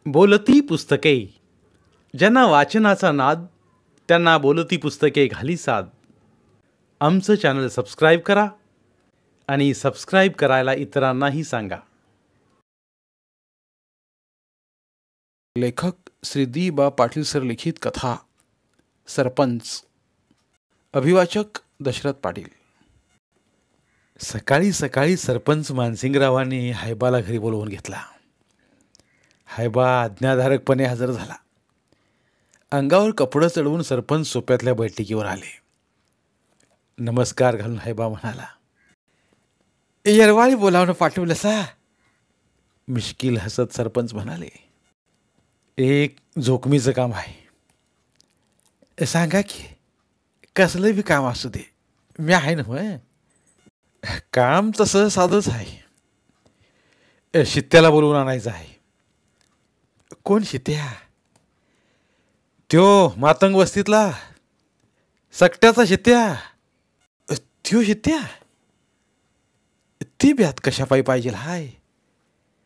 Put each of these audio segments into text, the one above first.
बोलती पुस्तके. ज्यांना वाचनाचा नाद त्यांना बोलती पुस्तके घाली साद. आमचं चॅनल सबस्क्राईब करा आणि सबस्क्राईब करायला इतरांनाही सांगा. लेखक श्री दी बा पाटील सर लिखित कथा सरपंच. अभिवाचक दशरथ पाटील. सकाळी सकाळी सरपंच मानसिंगरावांनी हायबाला घरी बोलवून घेतला. हायबा आज्ञाधारकपणे हजर झाला. अंगावर कपडं चढवून सरपंच सोप्यातल्या बैठकीवर आले. नमस्कार घालून हायबा म्हणाला, येरवाळी बोलावणं पाठवलं सा. मिश्किल हसत सरपंच म्हणाले, एक जोखमीचं काम आहे. सांगा की, कसलं बी काम असू दे, मी आहे ना. मग काम तसं साधंच आहे. शित्याला बोलवून आणायचं आहे. कोण शित्या? त्यो मातंग वस्तीतला सकट्याचा शित्या. त्यो शित्या? ती ब्यात कशा पाहिजे हाय?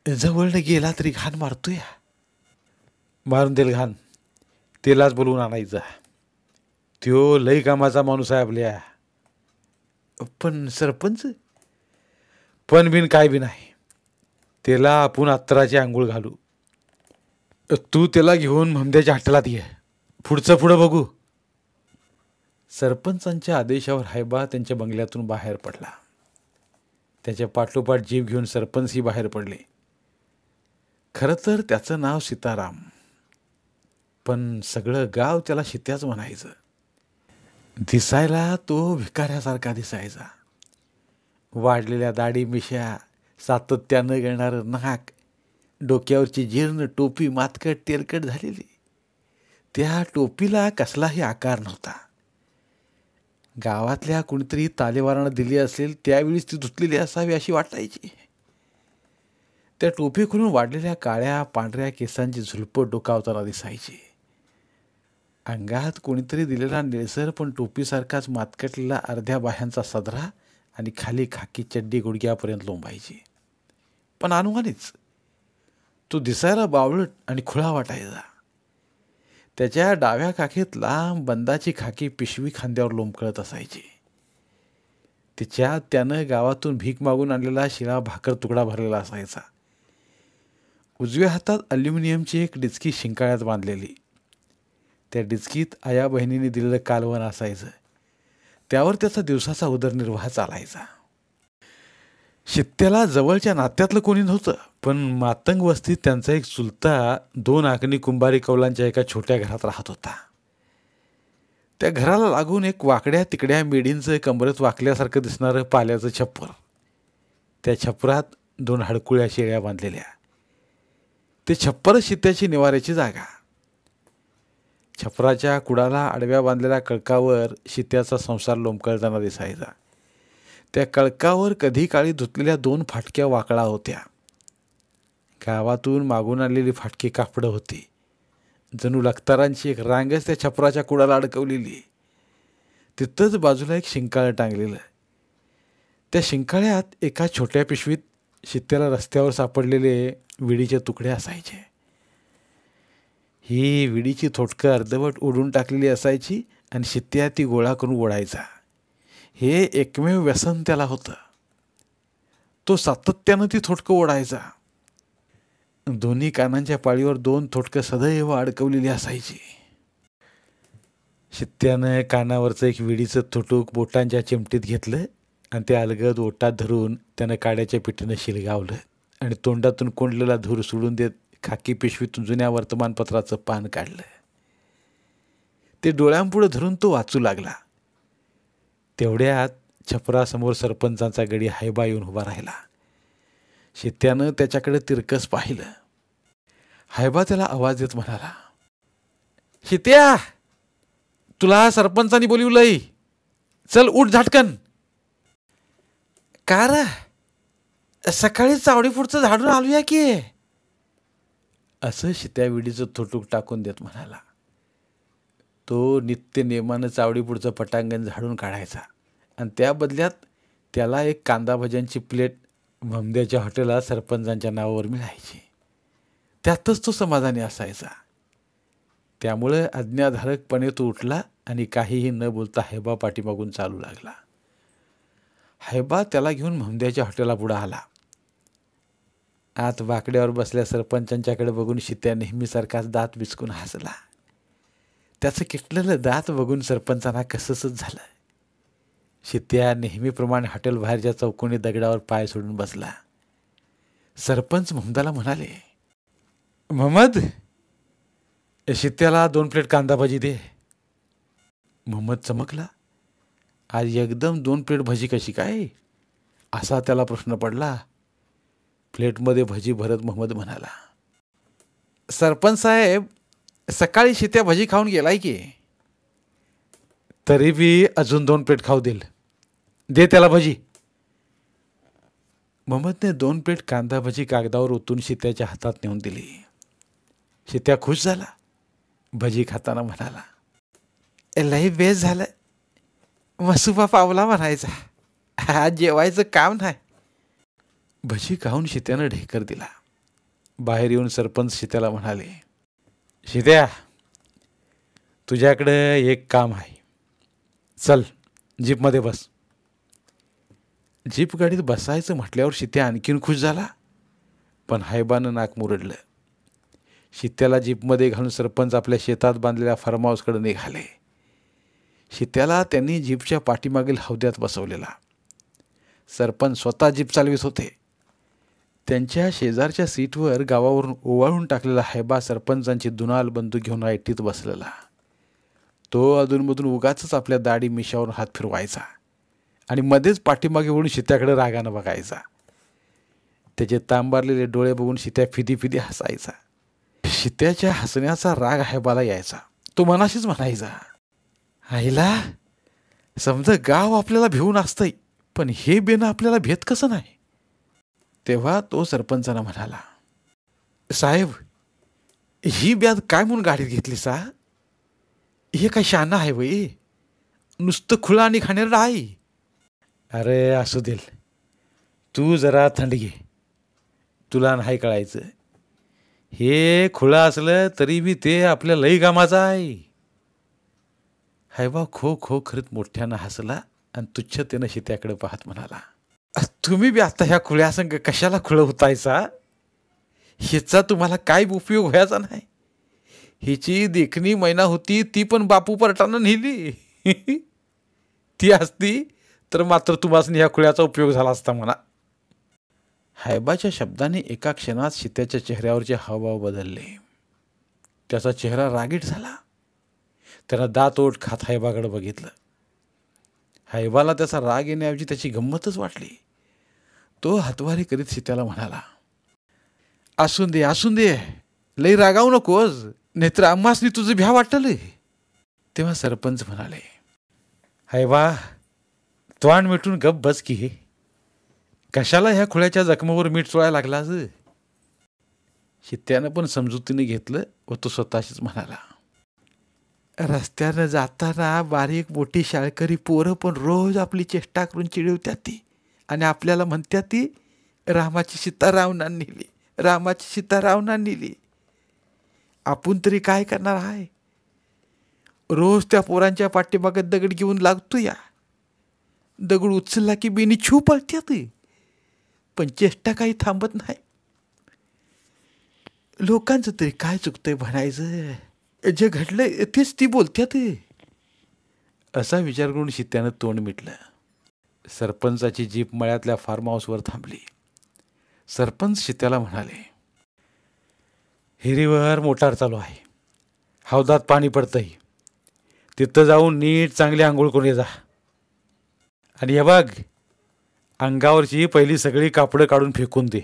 जवळनं गेला तरी घाण मारतोय. मारून देईल घाण. त्यालाच बोलवून आणायचं. त्यो लई कामाचा माणूस आहे आपल्या. पण सरपंच? पण बिन काय बी नाही. त्याला आपण अत्तराची आंघोळ घालू. तू त्याला घेऊन ममद्याच्या हॉटेलात ये. पुढचं पुढं बघू. सरपंचांच्या आदेशावर हायबा त्यांच्या बंगल्यातून बाहेर पडला. त्याच्या पाठोपाठ जीभ घेऊन सरपंचही बाहेर पडले. खरं तर त्याचं नाव सीताराम, पण सगळं गाव त्याला शित्याच म्हणायचं. दिसायला तो भिकाऱ्यासारखा दिसायचा. वाढलेल्या दाढी मिश्या, सातत्यानं गळणारं नाक, डोक्यावरची जीर्ण टोपी मातकट तेलकट झालेली. त्या टोपीला कसलाही आकार नव्हता. गावातल्या कुणीतरी तालेवारानं दिली असेल त्यावेळीच ती धुतलेली असावी अशी वाटायची. त्या टोपी खोलून वाढलेल्या काळ्या पांढऱ्या केसांची झुलपं डोकावताना दिसायची. अंगात कोणीतरी दिलेला निळसर पण टोपीसारखाच मातकटलेला अर्ध्या बाह्यांचा सदरा आणि खाली खाकी चड्डी गुडघ्यापर्यंत लोंबायची. पण अनुमानीच तो दिसायला बावळट आणि खुळा वाटायचा. त्याच्या डाव्या काखेत लांब बंदाची खाकी पिशवी खांद्यावर लोंबकळत असायची. तिच्यात त्यानं गावातून भीक मागून आणलेला शिळा भाकर तुकडा भरलेला असायचा. उजव्या हातात अल्युमिनियमची एक डिचकी शिंकाळ्यात बांधलेली. त्या डिचकीत आया बहिणीने दिलेलं कालवण असायचं. त्यावर त्याचा दिवसाचा उदरनिर्वाह चालायचा. शित्याला जवळच्या नात्यातलं कोणी नव्हतं, पण मातंग वस्तीत त्यांचा एक चुलता 2 आकणी कुंभारी कौलांच्या एका छोट्या घरात राहत होता. त्या घराला लागून एक वाकड्या तिकड्या मेढींचं कमरेत वाकल्यासारखं दिसणारं पाल्याचं छप्पर. त्या छप्परात 2 हडकुळ्या शेळ्या बांधलेल्या. ते छप्परच शित्याची निवाऱ्याची जागा. छपराच्या कुडाला आडव्या बांधलेल्या कळकावर शित्याचा संसार लोंबकळताना दिसायचा. त्या कळकावर कधी काळी धुतलेल्या 2 फाटक्या वाकळा होत्या. गावातून मागून आणलेली फाटकी कापडं होती. जणू लखतारांची एक रांगच त्या छपराच्या कुडाला अडकवलेली. तिथंच बाजूला एक शिंकाळं टांगलेलं. त्या शिंकाळ्यात एका छोट्या पिशवीत शित्याला रस्त्यावर सापडलेले विडीचे तुकडे असायचे. ही विडीची थोटकं अर्धवट ओढून टाकलेली असायची आणि शित्या ती गोळा करून ओढायचा. हे एकमेव व्यसन त्याला होतं. तो सातत्यानं ती थोटकं ओढायचा. दोन्ही कानांच्या पाळीवर 2 थोटकं सदैव अडकवलेली असायची. शित्यानं कानावरचं एक विडीचं थोटूक बोटांच्या चिमटीत घेतलं आणि ते अलगद ओटात धरून त्यानं काड्याच्या पिठीनं शिलगावलं आणि तोंडातून कोंडलेला धूर सोडून देत खाकी पिशवीतून जुन्या वर्तमानपत्राचं पान काढलं. ते डोळ्यांपुढं धरून तो वाचू लागला. तेवढ्यात छपरासमोर सरपंचांचा गडी हायबा येऊन उभा राहिला. शित्यानं त्याच्याकडे तिरकस पाहिलं. हायबा त्याला आवाज देत म्हणाला, शित्या, तुला सरपंचांनी बोलिवलंय. चल उठ झटकन. का र? सकाळी चावडी पुढचं झाडून आलूया की. असं शित्या विडीचं थोटूक टाकून देत म्हणाला. तो नित्य नेमानं चावडीपुढचं पटांगण झाडून काढायचा आणि त्या बदल्यात त्याला एक कांदा भज्यांची प्लेट ममद्याच्या हॉटेलात सरपंचांच्या नावावर मिळायची. त्यातच तो समाधानी असायचा. त्यामुळे आज्ञाधारकपणे तो उठला आणि काहीही न बोलता हैबा पाठीमागून चालू लागला. हैबा त्याला घेऊन महमद्याच्या हॉटेला पुढे आला. आत बाकड्यावर बसल्या सरपंचांच्याकडे बघून शित्या नेहमीसारखाच दात विचकून हसला. त्याचं किटलेलं दात बघून सरपंचांना कसंसच झालं. शित्या नेहमीप्रमाणे हॉटेल बाहेरच्या चौकोनी दगडावर पाय सोडून बसला. सरपंच महमदाला म्हणाले, महमद, शित्याला 2 प्लेट कांदा भजी दे. महमद चमकला. आज एकदम 2 प्लेट भजी कशी काय, असा त्याला प्रश्न पडला. प्लेटमध्ये भजी भरत महमद म्हणाला, सरपंच साहेब, सकाळी शित्या भजी खाऊन गेलाय की. तरी बी अजून 2 प्लेट खाऊ देईल. दे त्याला भजी. महमदने 2 प्लेट कांदा भजी कागदावर ओतून शित्याच्या हातात नेऊन दिली. शित्या खुश झाला. भजी खाताना म्हणाला, लई बेस झालं. मसुबा पावला म्हणायचा. आज जेवायचं काम नाही. भजी खाऊन शित्यानं ढेकर दिला. बाहेर येऊन सरपंच शित्याला म्हणाले, शित्या, तुझ्याकडे एक काम आहे. चल, जीपमध्ये बस. जीप गाडीत बसायचं म्हटल्यावर शित्या आणखीन खुश झाला. पण हैबानं नाक मुरडलं. शित्याला जीपमध्ये घालून सरपंच आपल्या शेतात बांधलेल्या फार्म हाऊसकडे निघाले. शित्याला त्यांनी जीपच्या पाठीमागील हौद्यात बसवलेला. सरपंच स्वतः जीप चालवित होते. त्यांच्या शेजारच्या सीटवर गावावरून ओवाळून टाकलेला हैबा सरपंचांची दुनाल बंदूक घेऊन ऐटीत बसलेला. तो अधूनमधून उगाचच आपल्या दाढी मिशावर हात फिरवायचा आणि मध्येच पाठीमागे वळून शित्याकडे रागानं बघायचा. त्याचे तांबारलेले डोळे बघून शित्या फिदी फिदी हसायचा. शित्याच्या हसण्याचा राग हैबाला यायचा. तो मनाशीच म्हणायचा, आईला, समजा गाव आपल्याला भिवून असतंय, पण हे बेनं आपल्याला भेट कसं नाही. तेव्हा तो सरपंचांना म्हणाला, साहेब, ही ब्याद काय म्हणून गाडीत घेतली सा? हे काय शाना आहे वय? नुसतं खुळा आणि खाणेरडा आहे. अरे असू देल, तू जरा थंड घे. तुला नाही कळायचं. हे खुळं असलं तरी बी ते आपल्या लई कामाचं आहे. हैबा खो खो खरीत मोठ्यानं हसला आणि तुच्छतेनं शित्याकडे पाहत म्हणाला, तुम्ही बी आता ह्या खुळ्यासंग कशाला खुळं होतायचा? ह्याचा तुम्हाला काय उपयोग व्हायचा नाही. हिची देखणी मैना होती, ती पण बापू परटानं नेली. ती असती तर मात्र तुम्हाला ह्या खुळ्याचा उपयोग झाला असता म्हणा. हैबाच्या शब्दाने एका क्षणात शित्याच्या चेहऱ्यावरचे हावभाव बदलले. त्याचा चेहरा रागीट झाला. त्यानं दात ओठ खात हैबाकडे बघितलं. हैबाला त्याचा राग येण्याऐवजी त्याची गंमतच वाटली. तो हातवारी करीत शित्याला म्हणाला, असून दे, असून दे, लई रागावू नकोस, नाहीतर आम्हासनी तुझं भ्या वाटलं. तेव्हा सरपंच म्हणाले, हैबा, तोंड मिटून गप बस की. कशाला ह्या खुळ्याच्या जखमावर मीठ चोळायला लागलास? शित्यानं पण समजुतीने घेतलं व तो स्वतःशीच म्हणाला, रस्त्यानं जाताना बारीक मोठी शाळकरी पोरं पण रोज आपली चेष्टा करून चिडवत्यात ती आणि आपल्याला म्हणत्यात ती रामाची सीता रावणानं नेली, रामाची सीता रावणानं नेली. आपण तरी काय करणार आहे? रोज त्या पोरांच्या पाठीमागे दगड घेऊन लागतो या. दगड उचलला की बिनी छू पळत्यात, पण चेष्टा काही थांबत नाही. लोकांचं तरी काय चुकतंय म्हणायचं? जे घडलंय तेच ती बोलत्यात. असा विचार करून शित्यानं तोंड मिटलं. सरपंचाची जीप मळ्यातल्या फार्म हाऊसवर थांबली. सरपंच शित्याला म्हणाले, हिरीवर मोटार चालू आहे, हौदात पाणी पडतंय, तिथं जाऊन नीट चांगली आंघोळ करून ये जा. आणि हे बघ, अंगावरची पहिली सगळी कापडं काढून फेकून दे.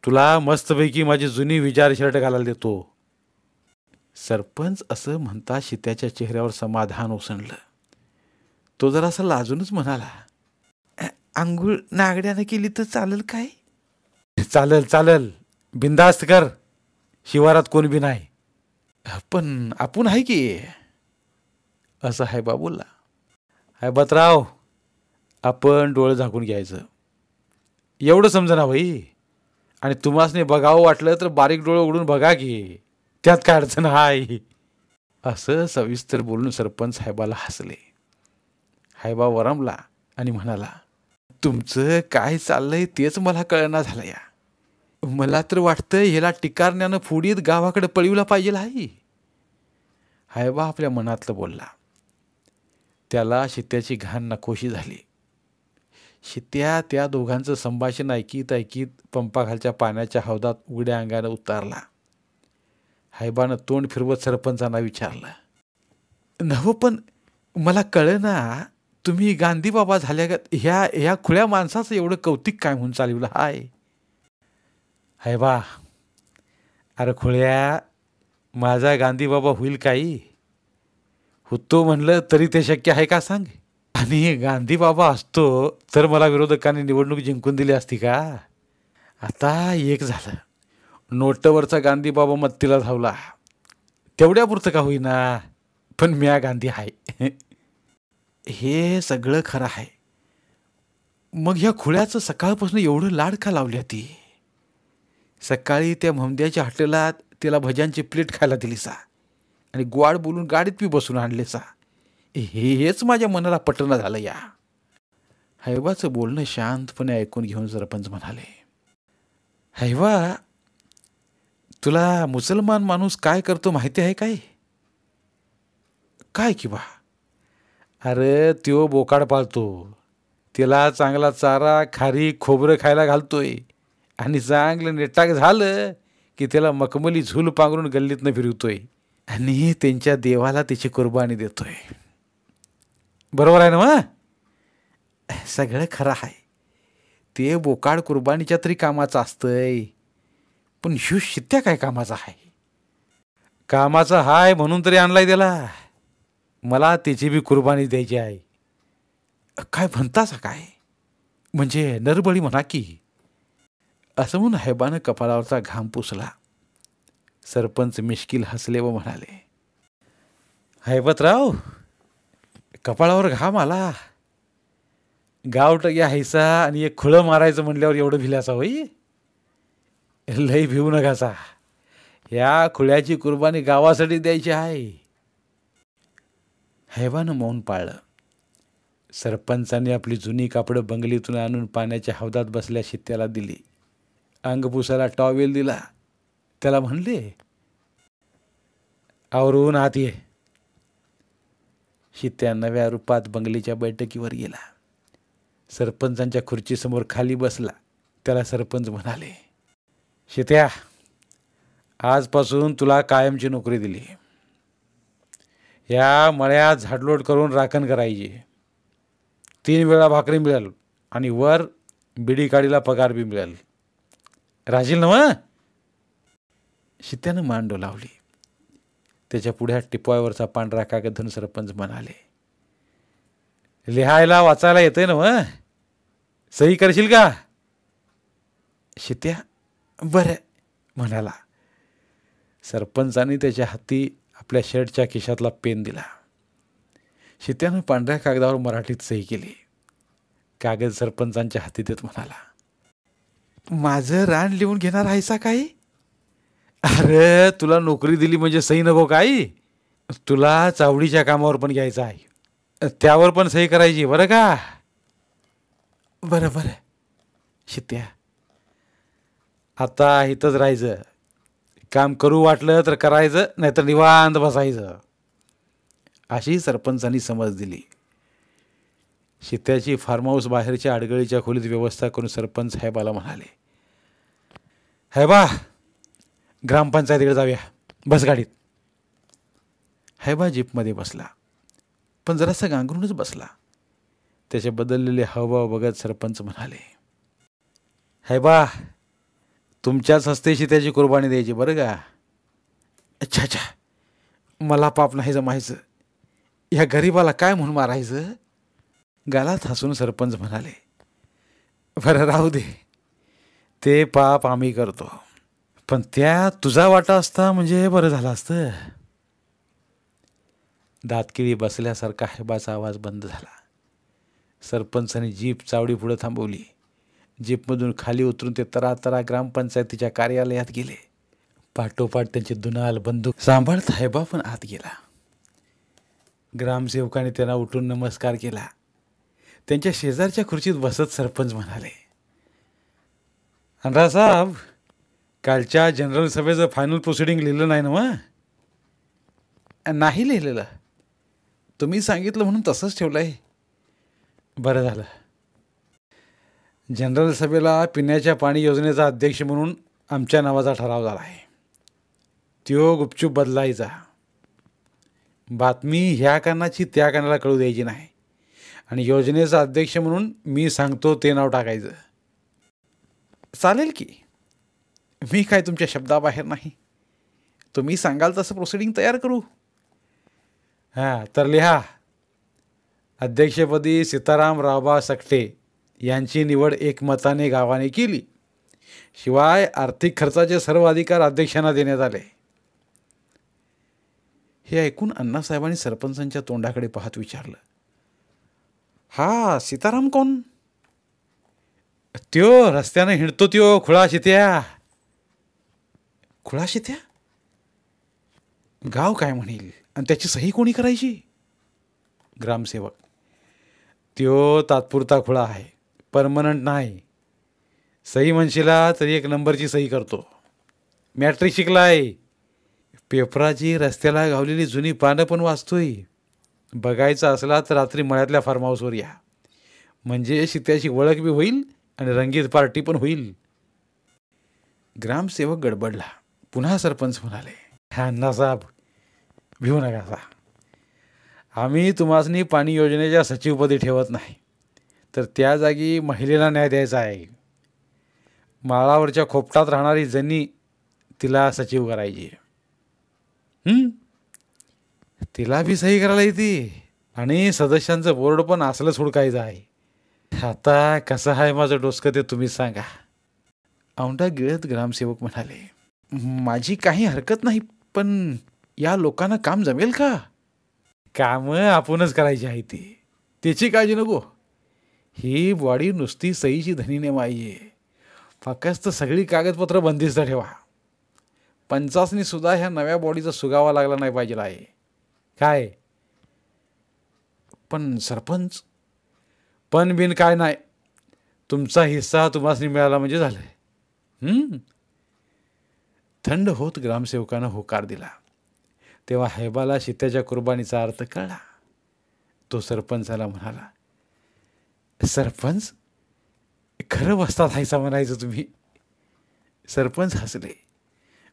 तुला मस्तपैकी माझी जुनी विचार शर्ट घालायला देतो. सरपंच असं म्हणता शित्याच्या चेहऱ्यावर समाधान ओसंडलं. तो जरासा लाजूनच म्हणाला, आंघोळ नागड्यानं केली तर चालेल काय? चालेल चालेल, बिंदास्त कर, शिवारात कोण बी नाही. पण आपण आहे की, असं हैबा बोलला. हैबातराव, आपण डोळे झाकून घ्यायचं. एवढं समजा ना भाई, आणि तुम्हासने बघावं वाटलं तर बारीक डोळे उघडून बघा की, त्यात काय अडचण आहे. असं सविस्तर बोलून सरपंच साहेबाला हसले. हायबा वरमला आणि म्हणाला, तुमचं काय चाललंय तेच मला कळना झालं या. मला तर वाटतं ह्याला टिकारण्यानं फोडीत गावाकडे पळविला पाहिजे आहे. हायबा आपल्या मनातलं बोलला. त्याला शित्याची घाण नकोशी झाली. शित्या त्या दोघांचं संभाषण ऐकीत ऐकीत पंपाखालच्या पाण्याच्या हौदात उघड्या अंगानं उतारला. हायबानं तोंड फिरवत सरपंचांना विचारलं, नव पण मला कळना, तुम्ही गांधीबाबा झाल्यागत ह्या खुळ्या माणसाचं एवढं कौतिक काय म्हणून चालवलं हाय. हायबा, अरे खुळ्या, माझा गांधीबाबा होईल काही? होतो म्हणलं तरी ते शक्य आहे का सांग? आणि गांधीबाबा असतो तर मला विरोधकांनी निवडणूक जिंकून दिली असती का? आता एक झालं, नोटवरचा गांधीबाबा मत्तीला धावला, तेवढ्यापुरतं का होईना, पण म्या गांधी आहे. हे सगळं खरं आहे. मग ह्या खुळ्याचं सकाळपासून एवढं लाड का लावली ती? सकाळी त्या ममद्याच्या हॉटेलात तिला भज्यांची प्लेट खायला दिली सा आणि गोड बोलून गाडीत बी बसून आणले सा. हेच माझ्या मनाला पटना झालं या. हैवाचं बोलणं शांतपणे ऐकून घेऊन सरपंच म्हणाले, हैवा, तुला मुसलमान माणूस काय करतो माहिती आहे काय? काय की बा? अरे त्यो बोकाड पाळतो, तिला चांगला चारा खारी खोबरं खायला घालतोय आणि चांगलं नेटाक झालं की त्याला मखमली झूल पांघरून गल्लीतनं फिरवतोय आणि त्यांच्या देवाला त्याची कुर्बानी देतोय. बरोबर आहे ना मग? सगळं खरं आहे. ते बोकाड कुर्बानीच्या तरी कामाचं असतंय, पण ह्यो शित्या काय कामाचा आहे? कामाचा हाय म्हणून तरी आणलाय त्याला. मला त्याची बी कुर्बानी द्यायची आहे. काय म्हणतासा काय? म्हणजे नरबळी म्हणा की. असं म्हणून हैबानं कपाळावरचा घाम पुसला. सरपंच मिश्किल हसले व म्हणाले, हैबतराव, कपाळावर घाम आला. गावटग्या हैसा आणि एक खुळं मारायचं म्हणल्यावर एवढं भिल्याचा होई? लई भिवू नकासा. या खुळ्याची कुर्बानी गावासाठी द्यायची आहे. हैबानं मौन पाळलं. सरपंचांनी आपली जुनी कापडं बंगलीतून आणून पाण्याच्या हौदात बसल्या शित्याला दिली. अंग पुसायला टॉवेल दिला. त्याला म्हणले, आवरून आत ये. शित्या नव्या रूपात बंगलीच्या बैठकीवर गेला. सरपंचांच्या खुर्चीसमोर खाली बसला. त्याला सरपंच म्हणाले, शित्या, आजपासून तुला कायमची नोकरी दिली. या मळ्यात झाडलोट करून राखण करायची. 3 वेळा भाकरी मिळेल आणि वर बिडी काडीला पगार बी मिळेल. राजील ना मग? शित्यानं मान डोलावली. त्याच्या पुढ्या टिपवायवरचा पांढरा कागद धरून सरपंच म्हणाले, लिहायला वाचायला येतंय ना मग? सही करशील का? शित्या बरं म्हणाला. सरपंचांनी त्याच्या हाती आपल्या शर्टच्या खिशातला पेन दिला. शित्यानं पांढऱ्या कागदावर मराठीत सही केली. कागद सरपंचांच्या हाती देत म्हणाला, माझं रान लिहून घेणार आहेसा काय? अरे तुला नोकरी दिली म्हणजे सही नको काय? तुला चावडीच्या कामावर पण घ्यायचं आहे, त्यावर पण सही करायची बरं का? बरं बरं शित्या, आता इथंच राहायचं. काम करू वाटलं तर करायचं, नाहीतर निवांत बसायचं. अशी सरपंचांनी समज दिली. शित्याची फार्म हाऊस बाहेरच्या अडगळीच्या खोलीत व्यवस्था करून सरपंच साहेबाला म्हणाले, हैबा, ग्रामपंचायतीकडे जाऊया, बस गाडीत. हैबा जीपमध्ये बसला, पण जरासा गांगरूनच बसला. त्याचे बदललेले हावभाव बघत सरपंच म्हणाले, हैबा, तुमच्याच हस्ते शित्याची कुर्बानी द्यायची बरं का? अच्छा अच्छा, मला पाप नाही जमायचं. ह्या गरीबाला काय म्हणून मारायचं? गालात हसून सरपंच म्हणाले, बरं राहू दे, ते पाप आम्ही करतो, पण त्या तुझा वाटा असता म्हणजे बरं झालं असतं. दातकिळी बसल्यासारखा हैबाचा आवाज बंद झाला. सरपंचाने जीप चावडी पुढे थांबवली जीपमधून खाली उतरून ते तरातरा ग्रामपंचायतीच्या कार्यालयात गेले. पाठोपाठ त्यांचे दुनाल बंदूक सांभाळत हैबा पण आत गेला. ग्रामसेवकाने त्यांना उठून नमस्कार केला. त्यांच्या शेजारच्या खुर्चीत बसत सरपंच म्हणाले, अनरा साहेब, कालच्या जनरल सभेचं फायनल प्रोसिडिंग लिहिलं नाही ना? मग नाही लिहिलेलं. तुम्ही सांगितलं म्हणून तसंच ठेवलं आहे. बरं झालं. जनरल सभेला पिण्याच्या पाणी योजनेचा अध्यक्ष म्हणून आमच्या नावाचा ठराव झाला आहे. त्यो गुपचूप बदलायचा. बातमी ह्या कानाची त्या कानाला कळू द्यायची नाही. आणि योजनेचा अध्यक्ष म्हणून मी सांगतो ते नाव टाकायचं. चालेल की. मी काय तुमच्या शब्दाबाहेर नाही. तुम्ही सांगाल तसं प्रोसिडिंग तयार करू. हां, तर लिहा, अध्यक्षपदी सीताराम रावबा सकटे यांची निवड एकमताने गावाने केली. शिवाय आर्थिक खर्चाचे सर्व अधिकार अध्यक्षांना देण्यात आले. हे ऐकून अण्णासाहेबांनी सरपंचांच्या तोंडाकडे पाहत विचारलं, हा सीताराम कोण? त्यो रस्त्याने हिंडतो त्यो खुळा शित्या. खुळा शित्या? गाव काय म्हणेल आणि त्याची सही कोणी करायची? ग्रामसेवक, त्यो तात्पुरता खुळा आहे, परमनंट नाही. सही म्हणशीला तरी एक नंबरची सही करतो. मॅट्रिक शिकलाय. पेपराची रस्त्याला गावलेली जुनी पानं पण वाचतोय. बघायचं असला तर रात्री मळ्यातल्या फार्म हाऊसवर या. म्हणजे शित्याची ओळख बी होईल आणि रंगीत पार्टी पण होईल. ग्रामसेवक गडबडला. पुन्हा सरपंच म्हणाले, अण्णासाहेब, भिवू नका. आम्ही तुम्हासनी पाणी योजनेच्या सचिवपदी ठेवत नाही, तर त्या जागी महिलेला न्याय द्यायचा आहे. माळावरच्या खोपटात राहणारी जनी, तिला सचिव करायची. तिला बी सही करायला येते आणि सदस्यांचं बोर्ड पण असलंच हुडकायचं आहे. आता कसं आहे माझं डोसकं ते तुम्हीच सांगा. औंढा गिळत ग्रामसेवक म्हणाले, माझी काही हरकत नाही, पण या लोकांना काम जमेल का? कामं आपणच करायची आहे ती, त्याची काळजी नको. ही बॉडी नुसती सहीची धनीने माई आहे. फक्त सगळी कागदपत्र बंदिस्त ठेवा. पंचासनी सुद्धा ह्या नव्या बॉडीचा सुगावा लागला नाही पाहिजे आहे. काय? पण सरपंच, पण बिन काय नाही. तुमचा हिस्सा तुम्हासनी मिळाला म्हणजे झालं. थंड होत ग्रामसेवकानं होकार दिला. तेव्हा हैबाला शित्याच्या कुर्बानीचा अर्थ कळला. तो सरपंचाला म्हणाला, सरपंच, खरं बसतात हायसा म्हणायचं तुम्ही. सरपंच हसले.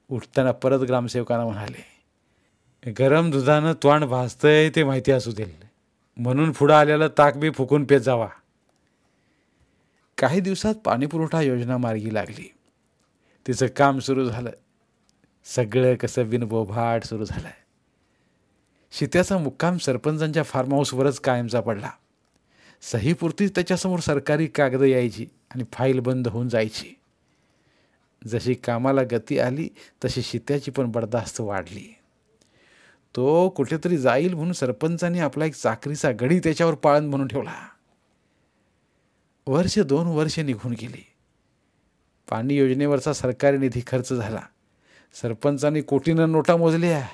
उठताना परत ग्रामसेवकांना म्हणाले, गरम दुधानं तोंड भाजतंय ते माहिती असू देल, म्हणून पुढं आलेलं ताक बी फुकून पेत जावा. काही दिवसात पाणीपुरवठा योजना मार्गी लागली. तिचं काम सुरू झालं. सगळं कसं बिनबोभाट सुरू झालं. शित्याचा मुक्काम सरपंचांच्या फार्म हाऊसवरच कायमचा पडला. सहीपुरतीच त्याच्यासमोर सरकारी कागद यायची आणि फाईल बंद होऊन जायची. जशी कामाला गती आली तशी शित्याची पण बडदास्त वाढली. तो कुठेतरी जाईल म्हणून सरपंचांनी आपला एक चाकरीचा गडी त्याच्यावर पाळण म्हणून ठेवला. 1-2 वर्षे निघून गेली. पाणी योजनेवरचा सरकारी निधी खर्च झाला. सरपंचांनी कोटीनं नोटा मोजल्या.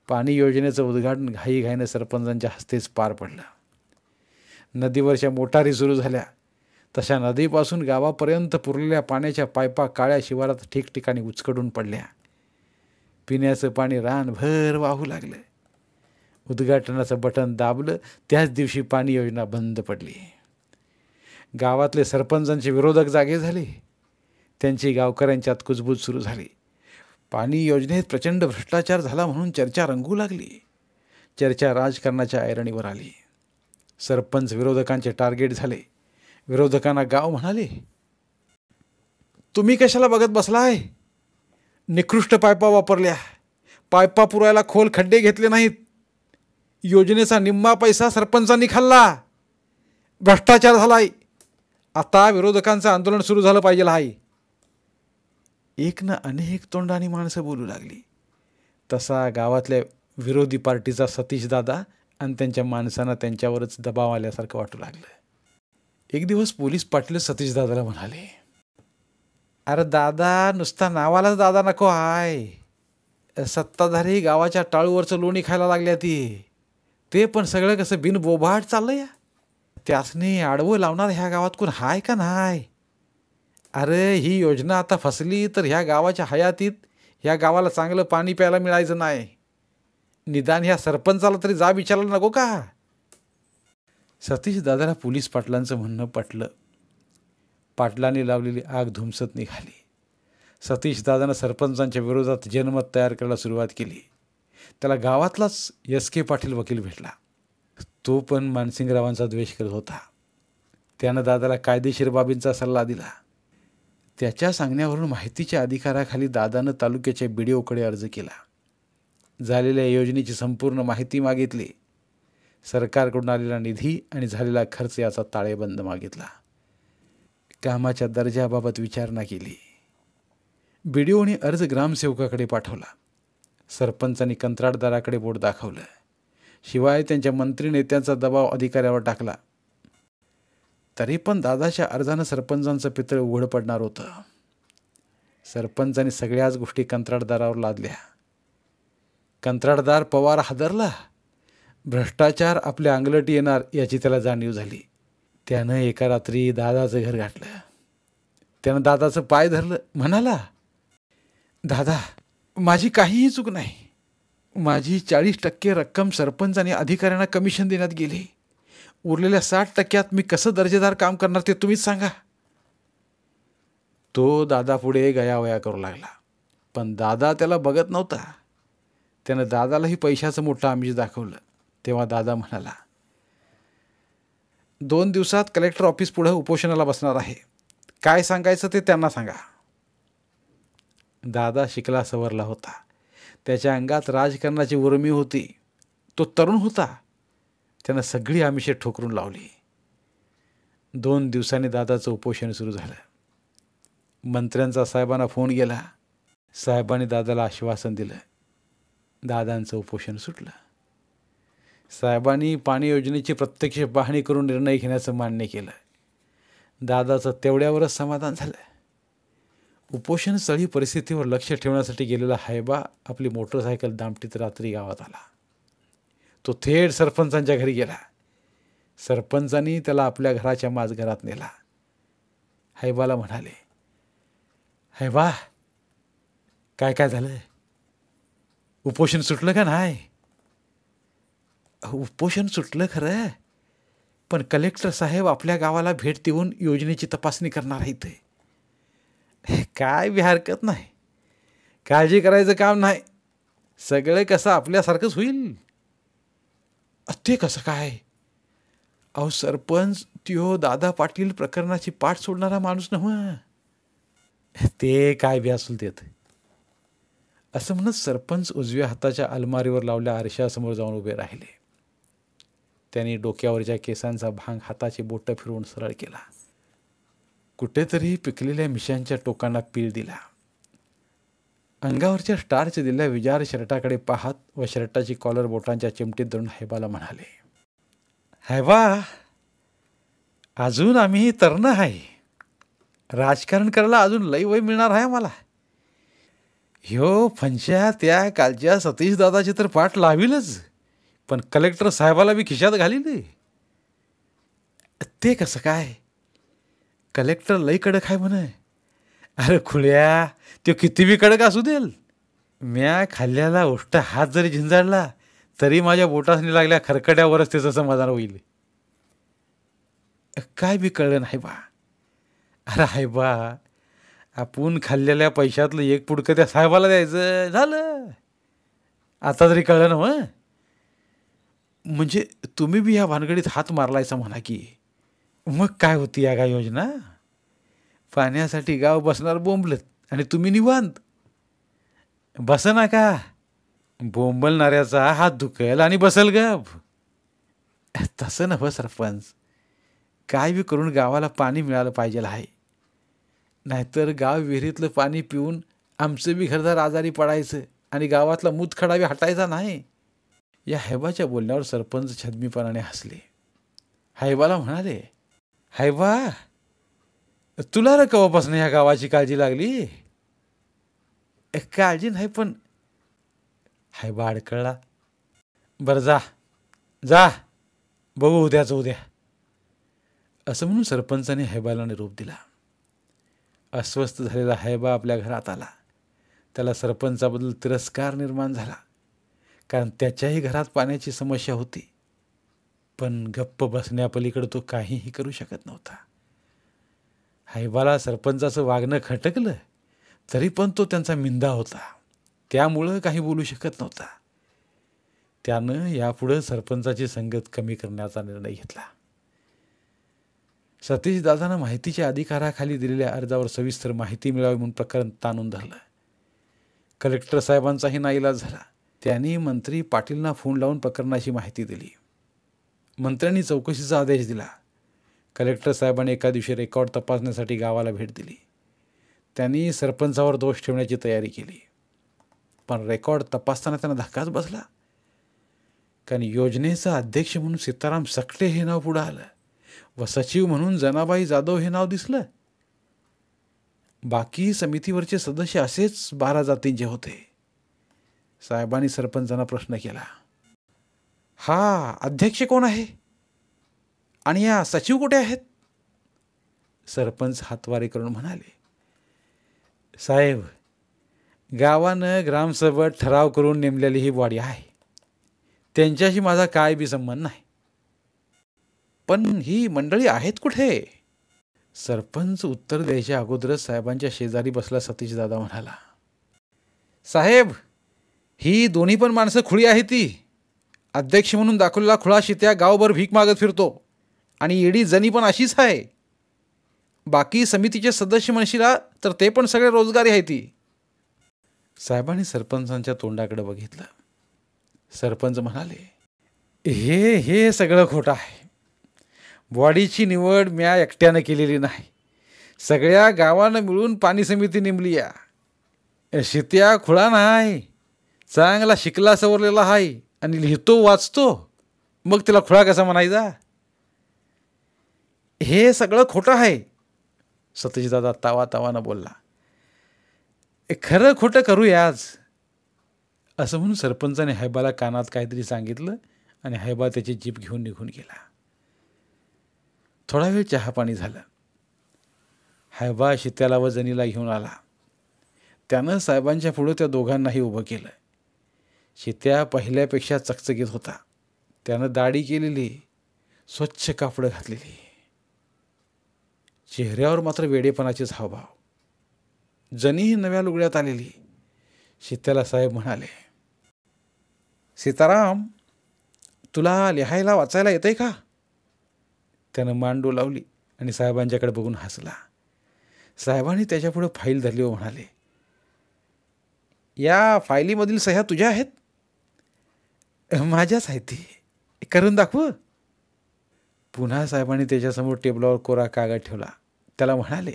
पाणी योजनेचं उद्घाटन घाईघाईनं सरपंचांच्या हस्तेच पार पडलं. नदीवरच्या मोटारी सुरू झाल्या. तशा नदीपासून गावापर्यंत पुरलेल्या पाण्याच्या पायपा काळ्या शिवारात ठिकठिकाणी उचकडून पडल्या. पिण्याचं पाणी रानभर वाहू लागलं. उद्घाटनाचं बटन दाबलं त्याच दिवशी पाणी योजना बंद पडली. गावातले सरपंचांचे विरोधक जागे झाले. त्यांची गावकऱ्यांच्यात कुजबूज सुरू झाली. पाणी योजनेत प्रचंड भ्रष्टाचार झाला म्हणून चर्चा रंगू लागली. चर्चा राजकारणाच्या ऐरणीवर आली. सरपंच विरोधकांचे टार्गेट झाले. विरोधकांना गाव म्हणाले, तुम्ही कशाला बघत बसलाय? निकृष्ट पायपा वापरल्या. पायपा पुरायला खोल खड्डे घेतले नाहीत. योजनेचा निम्मा पैसा सरपंचांनी खाल्ला. भ्रष्टाचार झालाय. आता विरोधकांचं आंदोलन सुरू झालं पाहिजे आहे. एक ना अनेक तोंडाने माणसं बोलू लागली. तसा गावातल्या विरोधी पार्टीचा सतीश दादा आणि त्यांच्या माणसांना त्यांच्यावरच दबाव आल्यासारखं वाटू लागलं. एक दिवस पोलीस पाटील सतीश दादाला म्हणाले, अरे दादा, नुसता नावालाच दादा नको आहे. सत्ताधारी गावाच्या टाळूवरचं लोणी खायला लागल्या ते पण सगळं कसं बिनबोभाट चाललंय. त्यासनी आडवं लावणार ह्या गावात कोण हाय का नाही? अरे ही योजना आता फसली तर ह्या गावाच्या हयातीत ह्या गावाला चांगलं पाणी प्यायला मिळायचं नाही. निदान ह्या सरपंचाला तरी जा विचारायला नको का? सतीश दादाला पोलीस पाटलांचं म्हणणं पटलं. पाटलांनी लावलेली आग धुमसत निघाली. सतीश दादानं सरपंचांच्या विरोधात जनमत तयार करायला सुरुवात केली. त्याला गावातलाच एस.के. पाटील वकील भेटला. तो पण मानसिंगरावांचा द्वेष करत होता. त्यानं दादाला कायदेशीर बाबींचा सल्ला दिला. त्याच्या सांगण्यावरून माहितीच्या अधिकाराखाली दादानं तालुक्याच्या BDOकडे अर्ज केला. झालेल्या योजनेची संपूर्ण माहिती मागितली. सरकारकडून आलेला निधी आणि झालेला खर्च याचा ताळेबंद मागितला. कामाच्या दर्जाबाबत विचारणा केली. BDOने अर्ज ग्रामसेवकाकडे पाठवला. सरपंचांनी कंत्राटदाराकडे बोट दाखवलं. शिवाय त्यांच्या मंत्री नेत्यांचा दबाव अधिकाऱ्यावर टाकला. तरी पण दादाच्या अर्जानं सरपंचांचं पितळ उघड पडणार होतं. सरपंचांनी सगळ्याच गोष्टी कंत्राटदारावर लादल्या. कंत्राटदार पवार हादरला. भ्रष्टाचार आपल्या अंगलटी येणार याची त्याला जाणीव झाली. त्यानं एका रात्री दादाचं घर गाठलं. त्यानं दादाचं पाय धरलं. म्हणाला, दादा, माझी काहीही चूक नाही. माझी 40% रक्कम सरपंच आणि अधिकाऱ्यांना कमिशन देण्यात गेली. उरलेल्या 60% मी कसं दर्जेदार काम करणार ते तुम्हीच सांगा. तो दादा पुढे गयावया करू लागला. पण दादा त्याला बघत नव्हता. त्यानं दादालाही पैशाचं मोठं आमिष दाखवलं. तेव्हा दादा म्हणाला, 2 दिवसात कलेक्टर ऑफिस पुढं उपोषणाला बसणार आहे. काय सांगायचं ते त्यांना सांगा. दादा शिकला सवरला होता. त्याच्या अंगात राजकारणाची उर्मी होती. तो तरुण होता. त्यानं सगळी आमिषे ठोकरून लावली. 2 दिवसांनी दादाचं उपोषण सुरू झालं. मंत्र्यांचा साहेबांना फोन गेला. साहेबांनी दादाला आश्वासन दिलं. दादांचं उपोषण सुटलं. साहेबांनी पाणी योजनेची प्रत्यक्ष पाहणी करून निर्णय घेण्याचं मान्य केलं. दादाचं तेवढ्यावरच समाधान झालं. उपोषणस्थळी परिस्थितीवर लक्ष ठेवण्यासाठी गेलेला हायबा आपली मोटरसायकल दामटीत रात्री गावात आला. तो थेट सरपंचांच्या घरी गेला. सरपंचांनी त्याला आपल्या घराच्या माझघरात नेला. हायबाला म्हणाले, हायबा, काय काय झालं? उपोषण सुटलं का नाही? उपोषण सुटलं खरं, पण कलेक्टर साहेब आपल्या गावाला भेट देऊन योजनेची तपासणी करणार आहेत. काय बी हरकत नाही. काळजी करायचं काम नाही. सगळं कसं आपल्यासारखंच होईल. ते कसं काय? अहो, सरपंच त्यो दादा पाटील प्रकरणाची पाठ सोडणारा माणूस नव्हे. ते काय बी असूल देत. असं म्हणत सरपंच उजव्या हाताच्या अलमारीवर लावल्या आरशासमोर जाऊन उभे राहिले. त्यांनी डोक्यावरच्या केसांचा भांग हाताची बोटं फिरवून सरळ केला. कुठेतरी पिकलेल्या मिशांच्या टोकांना पीळ दिला. अंगावरच्या स्टार्च दिलेल्या विजार शर्टाकडे पाहत व शर्टाची कॉलर बोटांच्या चिमटीत धरून हायबाला म्हणाले, हायबा, अजून आम्ही तरुण आहे. राजकारण करायला अजून लई वय मिळणार आहे मला. ह्यो फंशा त्या कालच्या सतीश दादाची तर पाठ लावीलच, पण कलेक्टर साहेबाला बी खिशात घालील. ते कसं काय? कलेक्टर लई कडक आहे म्हणे. अरे खुळ्या, तो किती बी कडक असू देल. म्या खाल्ल्याला उष्ट हात जरी झिंजाडला तरी माझ्या बोटासनी लागल्या खरकड्यावरच त्याचं समाधान होईल. काय बी कळलं नाही बा. अरे हाय बा, आपण खाल्लेल्या पैशातलं एक पुडकं त्या साहेबाला द्यायचं, झालं. आता तरी कळलं ना मग. म्हणजे तुम्ही बी या भानगडीत हात मारलायचा म्हणा की. मग काय होती या काय योजना? पाण्यासाठी गाव बसणार बोंबलत आणि तुम्ही निवांत. बस ना का, बोंबलणाऱ्याचा हात दुखेल आणि बसल गप. तसं नव्ह सरपंच. काय बी करून गावाला पाणी मिळालं पाहिजे आहे. नाहीतर गाव विहिरीतलं पाणी पिऊन आमचं बी घरदार आजारी पडायचं आणि गावातला मूतखडा बी हटायचा नाही. या हैबाच्या बोलण्यावर सरपंच छदमीपणाने हसले. हैबाला म्हणाले, हाय बा, तुला रे केव्हापासून ह्या गावाची काळजी लागली? काळजी नाही, पण हाय बा अडकळला. बरं जा जा, बघू उद्याच उद्या, असं म्हणून सरपंचाने हैबाला निरोप दिला. अस्वस्थ झालेला हैबा आपल्या घरात आला. त्याला सरपंचाबद्दल तिरस्कार निर्माण झाला, कारण त्याच्याही घरात पाण्याची समस्या होती. पण गप्प बसण्यापलीकडे तो काहीही करू शकत नव्हता. हैबाला सरपंचाचं वागणं खटकलं, तरी पण तो त्यांचा मिंदा होता, त्यामुळं काही बोलू शकत नव्हता. त्यानं यापुढं सरपंचाची संगत कमी करण्याचा निर्णय घेतला. सतीशदादानं माहितीच्या अधिकाराखाली दिलेल्या अर्जावर सविस्तर माहिती मिळावी म्हणून प्रकरण ताणून धरलं. कलेक्टर साहेबांचाही नाईलाज झाला. त्यांनी मंत्री पाटीलना फोन लावून प्रकरणाची माहिती दिली. मंत्र्यांनी चौकशीचा आदेश दिला. कलेक्टर साहेबांनी एका दिवशी रेकॉर्ड तपासण्यासाठी गावाला भेट दिली. त्यांनी सरपंचावर दोष ठेवण्याची तयारी केली. पण रेकॉर्ड तपासताना त्यांना धक्काच बसला, कारण योजनेचा अध्यक्ष म्हणून सीताराम सकटे हे नाव पुढं आलं व सचिव म्हणून जनाबाई जाधव हे नाव दिसलं. बाकी समितीवरचे सदस्य असेच 12 जातींचे होते. साहेबांनी सरपंचांना प्रश्न केला, हा अध्यक्ष कोण आहे आणि या सचिव कुठे आहेत? सरपंच हातवारे करून म्हणाले, साहेब, गावानं ग्रामसभेत ठराव करून नेमलेली ही बॉडी आहे, त्यांच्याशी माझा काय बी संबंध नाही. पण ही मंडळी आहेत कुठे? सरपंच उत्तर द्यायच्या अगोदरच साहेबांच्या शेजारी बसला सतीशदादा म्हणाला, साहेब, ही दोन्ही पण माणसं खुळी आहे. ती अध्यक्ष म्हणून दाखवलेला खुळा शित्या गावभर भीक मागत फिरतो आणि येडी जणी पण अशीच आहे. बाकी समितीचे सदस्य म्हणशीला तर ते पण सगळे रोजगारी आहे. ती साहेबांनी सरपंचांच्या तोंडाकडे बघितलं. सरपंच म्हणाले, हे सगळं खोटं आहे. बॉडीची निवड म्या एकट्यानं केलेली नाही, सगळ्या गावानं मिळून पाणी समिती नेमली. या शित्या खुळा नाही, चांगला शिकला सवरलेला आहे आणि लिहितो वाचतो, मग तिला खुळा कसा म्हणायचा? हे सगळं खोटं आहे, सतीशदादा तावातावानं बोलला. खरं खोटं करूयाच, असं म्हणून सरपंचाने हैबाला कानात काहीतरी सांगितलं आणि हैबा त्याची जीप घेऊन निघून गेला. थोडा वेळ चहापाणी झालं. हैबा शित्याला व जनीला घेऊन आला. त्यानं साहेबांच्या पुढं त्या दोघांनाही उभं केलं. शित्या पहिल्यापेक्षा चकचकीत होता. त्यानं दाढी केलेली, स्वच्छ कापडं घातलेली, चेहऱ्यावर मात्र वेडेपणाचेच हावभाव. जनीही नव्या लुगड्यात आलेली. शित्याला साहेब म्हणाले, सीताराम, तुला लिहायला वाचायला येतंय का? त्यानं मान डोलावली आणि साहेबांच्याकडे बघून हसला. साहेबांनी त्याच्यापुढे फाईल धरली व म्हणाले, या फाईलीमधील सह्या तुझ्या आहेत? माझ्याच आहेत. ती करून दाखव. पुन्हा साहेबांनी त्याच्यासमोर टेबलावर कोरा कागद ठेवला. त्याला म्हणाले,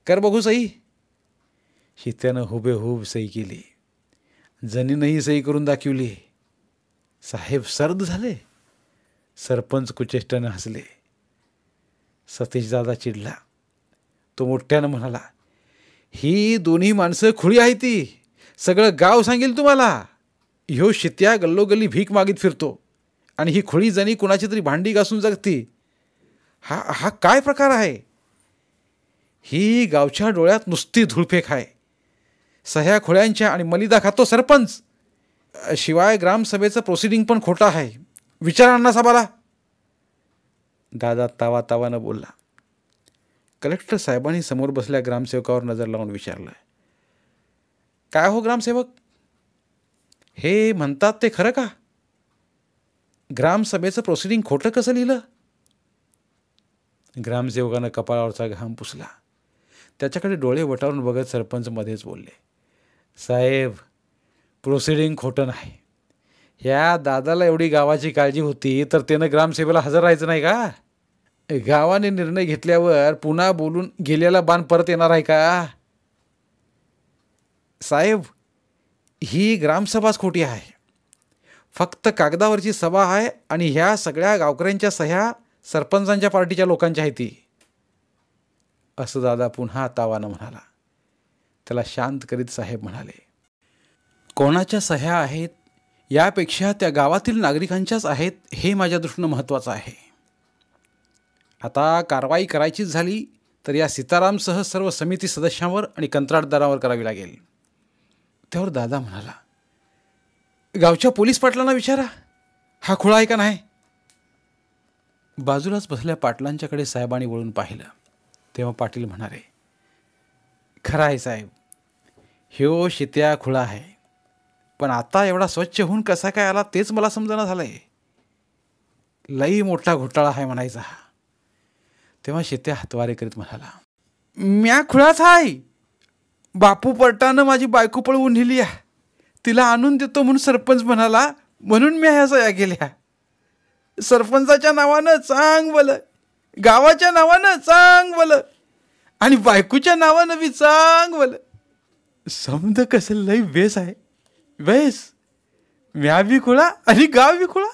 कर बघू सही. शित्यानं हुबेहूब सही केली. जनीनंही सही करून दाखवली. साहेब सर्द झाले. सरपंच कुचेष्टानं हसले. सतीशदादा चिडला. तो मोठ्यानं म्हणाला, ही दोन्ही माणसं खुळी आहे. ती सगळं गाव सांगेल तुम्हाला. ह्यो शित्या गल्लोगल्ली भीक मागित फिरतो आणि ही खुळी जणी कुणाची तरी भांडी घासून जगती. हा काय प्रकार आहे? ही गावच्या डोळ्यात नुसती धुळफेक आहे. सह्या खोळ्यांच्या आणि मलिदा खातो सरपंच. शिवाय ग्रामसभेचं प्रोसिडिंग पण खोटं आहे. विचारा अण्णासाहेबाला. दादा तावातावानं बोलला. कलेक्टर साहेबांनी समोर बसल्या ग्रामसेवकावर नजर लावून विचारलं, काय हो ग्रामसेवक, हे म्हणतात ते खरं का? ग्रामसभेचं प्रोसिडिंग खोटं कसं लिहिलं? ग्रामसेवकानं कपाळावरचा घाम पुसला. त्याच्याकडे डोळे वटारून बघत सरपंच मध्येच बोलले, साहेब, प्रोसिडिंग खोटं नाही. ह्या दादाला एवढी गावाची काळजी होती तर त्यानं ग्रामसभेला हजर राहायचं नाही का? गावाने निर्णय घेतल्यावर पुन्हा बोलून गेलेला बाण परत येणार आहे का? साहेब, ही ग्रामसभाच खोटी आहे. फक्त कागदावरची सभा आहे आणि ह्या सगळ्या गावकऱ्यांच्या सह्या सरपंचांच्या पार्टीच्या लोकांची आहे ती, असं दादा पुन्हा तावानं म्हणाला. त्याला शांत करीत साहेब म्हणाले, कोणाच्या सह्या आहेत यापेक्षा त्या गावातील नागरिकांच्याच आहेत हे माझ्या दृष्टीनं महत्त्वाचं आहे. आता कारवाई करायचीच झाली तर या सीतारामसह सर्व समिती सदस्यांवर आणि कंत्राटदारावर करावी लागेल. त्यावर दादा म्हणाला, गावच्या पोलीस पाटलांना विचारा, हा खुळा आहे का नाही. बाजूलाच बसल्या पाटलांच्याकडे साहेबांनी वळून पाहिलं. तेव्हा पाटील म्हणाले, खरं आहे साहेब, ह्यो शित्या खुळा आहे, पण आता एवढा स्वच्छ होऊन कसा काय आला तेच मला समजणं झालंय. लई मोठा घोटाळा आहे म्हणायचा. तेव्हा शित्या हातवारे करीत म्हणाला, म्या खुळाच आहे. बापू पटानं माझी बायको पळवून नेली आहे, तिला आणून देतो म्हणून सरपंच म्हणाला, म्हणून मी ह्या सह्या केल्या. सरपंचाच्या नावानं चांगलं, गावाच्या नावानं चांगलं आणि बायकोच्या नावानं बी चांगलं. समज कसं लई बेस आहे. बेस म्या बी खुळा आणि गाव बी खुळा.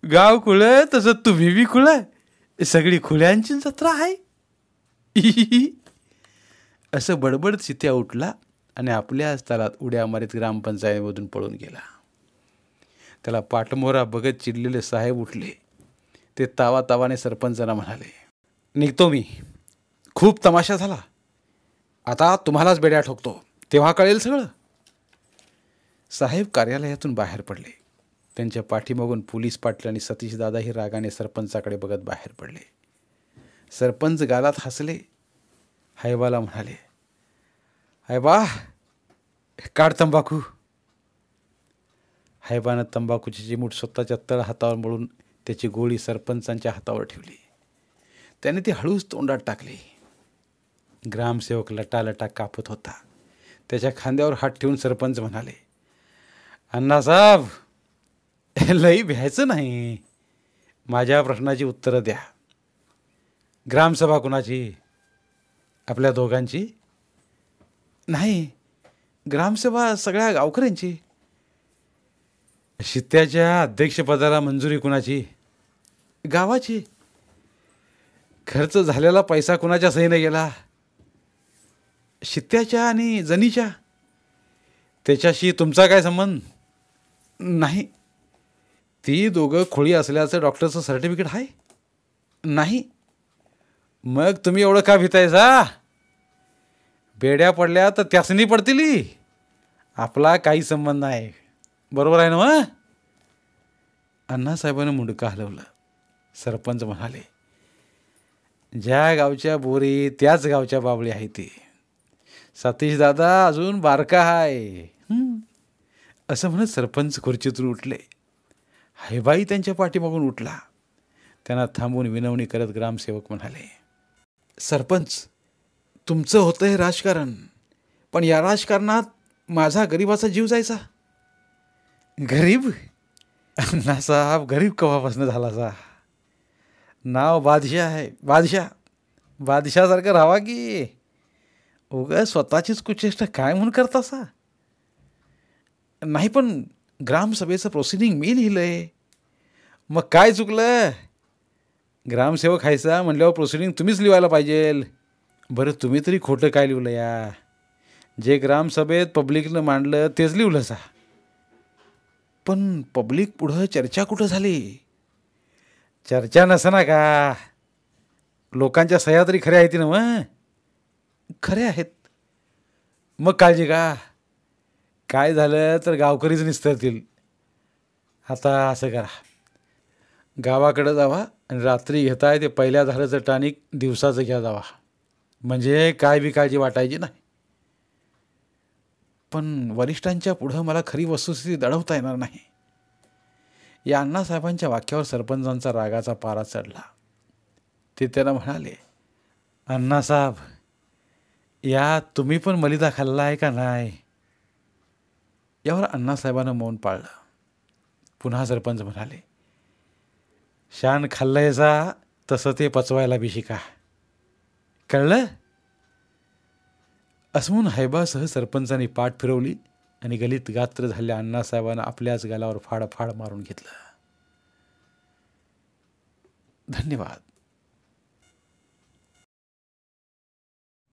गाव खुळं तसं तुम्ही बी खुळा. सगळी खुळ्यांची जत्रा आहे. असं बडबडत शित्या उठला आणि आपल्याच तालात उड्या मारीत ग्रामपंचायतीमधून पळून गेला. त्याला पाठमोरा बघत चिडलेले साहेब उठले. ते तावातावाने सरपंचांना म्हणाले, निघतो मी, खूप तमाशा झाला, आता तुम्हालाच बेड्या ठोकतो, तेव्हा कळेल सगळं. साहेब कार्यालयातून बाहेर पडले. त्यांच्या पाठीमागून पोलीस पाटील आणि सतीशदादाही रागाने सरपंचाकडे बघत बाहेर पडले. सरपंच गालात हसले. हायबाला म्हणाले, हायबा काढ तंबाखू. हायबानं तंबाखूची चिमूट स्वतःच्या तळ हातावर मळून त्याची गोळी सरपंचांच्या हातावर ठेवली. त्याने ती हळूच तोंडात टाकली. ग्रामसेवक लटालटा कापत होता. त्याच्या खांद्यावर हात ठेवून सरपंच म्हणाले, अण्णासाहेब लई भ्यायचं नाही, माझ्या प्रश्नाची उत्तरं द्या. ग्रामसभा कुणाची? आपल्या दोघांची? नाही, ग्रामसभा सगळ्या गावकऱ्यांची. शित्याच्या अध्यक्षपदाला मंजुरी कुणाची? गावाची. खर्च झालेला पैसा कुणाच्या सहीने गेला? शित्याच्या आणि जनीच्या. त्याच्याशी तुमचा काय संबंध? नाही. ती दोघं खोळी असल्याचं डॉक्टरचं सर्टिफिकेट आहे? नाही. मग तुम्ही एवढं का भितायचा? बेड्या पडल्या तर त्यासनी पडतील. आपला काही संबंध नाही. बरोबर आहे ना मग? अण्णासाहेबांनी मुंडकं हलवलं. सरपंच म्हणाले, ज्या गावच्या बोरी त्याच गावच्या बाबळी आहे ती. सतीशदादा अजून बारका आहे. असं म्हणत सरपंच खुर्चीतून उठले. हायबाई त्यांच्या पाठीमागून उठला. त्यांना थांबून विनवणी करत ग्रामसेवक म्हणाले, सरपंच तुमचं होतं हे राजकारण, पण या राजकारणात माझा गरिबाचा जीव जायचा. गरीब? अण्णासाहेब गरीब केव्हापासून झाला सा? नाव बादशाह आहे. बादशाहसारखं राहावा की उगा स्वतःचीच कुचेष्टा काय म्हणून करता सा? नाही, पण ग्रामसभेचं प्रोसिडिंग मी लिहिलंय. मग काय चुकलं? ग्रामसेवक व्हायचा म्हणल्यावर प्रोसिडिंग तुम्हीच लिहायला पाहिजे. बरं तुम्ही तरी खोटं काय लिहिलं या? जे ग्रामसभेत पब्लिकनं मांडलं तेच लिहिलं सा. पण पब्लिक पुढं चर्चा कुठं झाली? चर्चा नसना का? लोकांच्या सह्या तरी खऱ्या आहेत ना? मग खऱ्या आहेत. मग काळजी का? काय झालं तर गावकरीच निस्तरतील. आता असं करा, गावाकडं जावा आणि रात्री घेताय ते पहिल्या झाडाचं टॉनिक दिवसाचं घ्या जावा, म्हणजे काय बी काळजी वाटायची नाही. पण वरिष्ठांच्या पुढं मला खरी वस्तुस्थिती दडवता येणार नाही. या अण्णासाहेबांच्या वाक्यावर सरपंचांचा रागाचा पारा चढला. ते त्यांना म्हणाले, अण्णासाहेब या तुम्ही पण मलिदा खाल्ला आहे का नाही? यावर अण्णासाहेबांनं मौन पाळलं. पुन्हा सरपंच म्हणाले, शान खाल्लंयचा तसं ते पचवायला बी शिका, कळलं? असं म्हणून हायबासह सरपंचांनी पाठ फिरवली आणि गलित गात्र झालेल्या अण्णासाहेबांना आपल्याच गालावर फाड मारून घेतलं. धन्यवाद.